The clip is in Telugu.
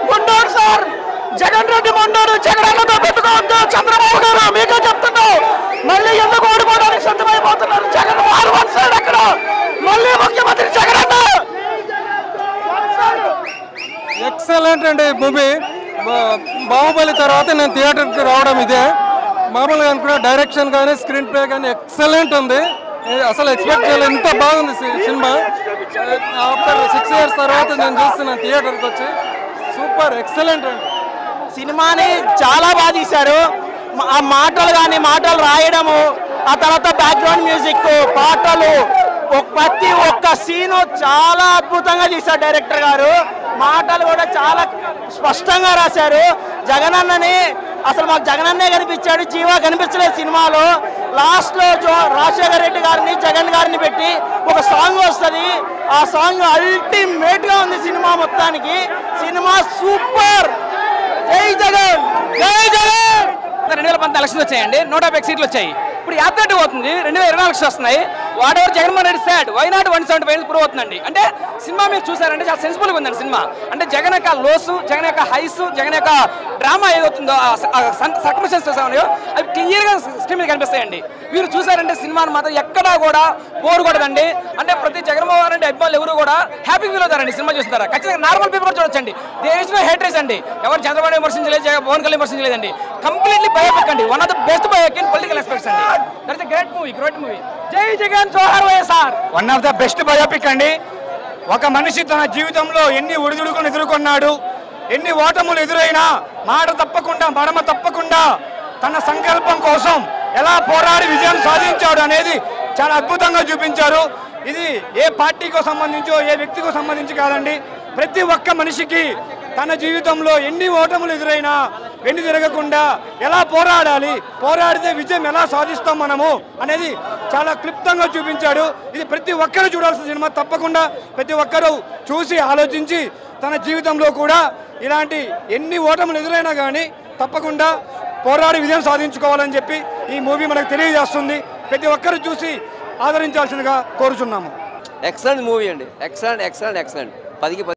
మొండోడు సార్, జగన్ రెడ్డి మొండోడు. జగనన్నతో పెట్టుకోవద్దు చంద్రబాబు గారు, మీకే చెప్తున్నావు. మళ్ళీ ఎందుకు ఓడిపోవడానికి సిద్ధమైపోతున్నారు జగన్. వారు వన్ సైడ్ అక్కడ మళ్ళీ ముఖ్యమంత్రి జగనన్న. ఎక్సలెంట్ అండి మూవీ. బాహుబలి తర్వాత నేను థియేటర్కి రావడం ఇదే. మామూలుగా అనుకున్నా డైరెక్షన్ కానీ స్క్రీన్ ప్లే కానీ ఎక్సలెంట్ ఉంది. అసలు ఎక్స్పెక్ట్ చేయలేదు, ఎంత బాగుంది సినిమా. ఆఫ్టర్ 6 years తర్వాత నేను చూస్తున్నాను థియేటర్కి వచ్చి. సూపర్ ఎక్సలెంట్ అండి. సినిమాని చాలా బాగా తీశారు. ఆ మాటలు కానీ మాటలు రాయడము, ఆ తర్వాత బ్యాక్గ్రౌండ్ మ్యూజిక్, పాటలు, ప్రతి ఒక్క సీను చాలా అద్భుతంగా తీశారు డైరెక్టర్ గారు. మాటలు కూడా చాలా స్పష్టంగా రాశారు. జగనన్నని అసలు మాకు జగనన్నే కనిపించాడు, జీవా కనిపించలేదు సినిమాలో. లాస్ట్లో రాజశేఖర రెడ్డి గారిని జగన్ గారిని పెట్టి ఒక సాంగ్ వస్తుంది. ఆ సాంగ్ అల్టిమేట్గా ఉంది సినిమా మొత్తానికి. Cinema super. జై జగన్, జై జగన్. 2019 ఎలక్షన్స్ వచ్చాయండి, 150 సీట్లు వచ్చాయి. ఇప్పుడు యాత్ర అవుతుంది, 2024 ఎలక్షన్స్ వస్తున్నాయి. Whatever Jaganmohan Reddy said why not 175 prove అవుతుందండి. అంటే సినిమా మీరు చూసారంటే చాలా సెన్సిబుల్గా ఉందండి సినిమా. అంటే జగన్ యొక్క లోసు, జగన్ యొక్క హైస్, జగన్ యొక్క డ్రామా ఏదవుతుందో సర్కమ్స్టెన్సెస్ ఉన్నాయో అవి క్లియర్గా స్క్రీన్ మీద కనిపిస్తాయండి. మీరు చూసారంటే సినిమాని మాత్రం ఎక్కడా కూడా బోర్ కొడదండి. అంటే ప్రతి జగన్మోహన్ రెడ్డి అభిమానులు ఎవరు కూడా హ్యాపీ ఫీల్ అవుతారండి సినిమా చూస్తారా. ఖచ్చితంగా నార్మల్ పీపుల్ కూడా చూడొచ్చండి. దేర్ ఇస్ నో హేట్రేజ్ అండి. ఎవరు చంద్రబాబు విమర్శించలేదు, పవన్ కళ్యాణ్ విమర్శించలేదండి. కంప్లీట్లీ బయోపిక్ అండి. One of the best biopic in political aspects అండి. That's a great movie. జై జగన్, జోహార్ YSR. One of the best biopic అండి. ఒక మనిషి తన జీవితంలో ఎన్ని ఒడిదుడుకులు ఎదుర్కొన్నాడు, ఎన్ని ఓటములు ఎదురైనా మాట తప్పకుండా, మడమ తప్పకుండా తన సంకల్పం కోసం ఎలా పోరాడి విజయం సాధించాడు అనేది చాలా అద్భుతంగా చూపించారు. ఇది ఏ పార్టీకో సంబంధించో ఏ వ్యక్తికో సంబంధించి కాదండి. ప్రతి ఒక్క మనిషికి తన జీవితంలో ఎన్ని ఓటములు ఎదురైనా వెన్ను తిరగకుండా ఎలా పోరాడాలి, పోరాడితే విజయం ఎలా సాధిస్తాం మనము అనేది చాలా క్లుప్తంగా చూపించాడు. ఇది ప్రతి ఒక్కరూ చూడాల్సిన సినిమా. తప్పకుండా ప్రతి ఒక్కరూ చూసి ఆలోచించి తన జీవితంలో కూడా ఇలాంటి ఎన్ని ఓటములు ఎదురైనా కానీ తప్పకుండా పోరాడి విజయం సాధించుకోవాలని చెప్పి ఈ మూవీ మనకు తెలియజేస్తుంది. ప్రతి ఒక్కరూ చూసి ఆదరించాల్సిందిగా కోరుచున్నాము. ఎక్సలెంట్ మూవీ అండి. ఎక్సలెంట్ 10కి 10.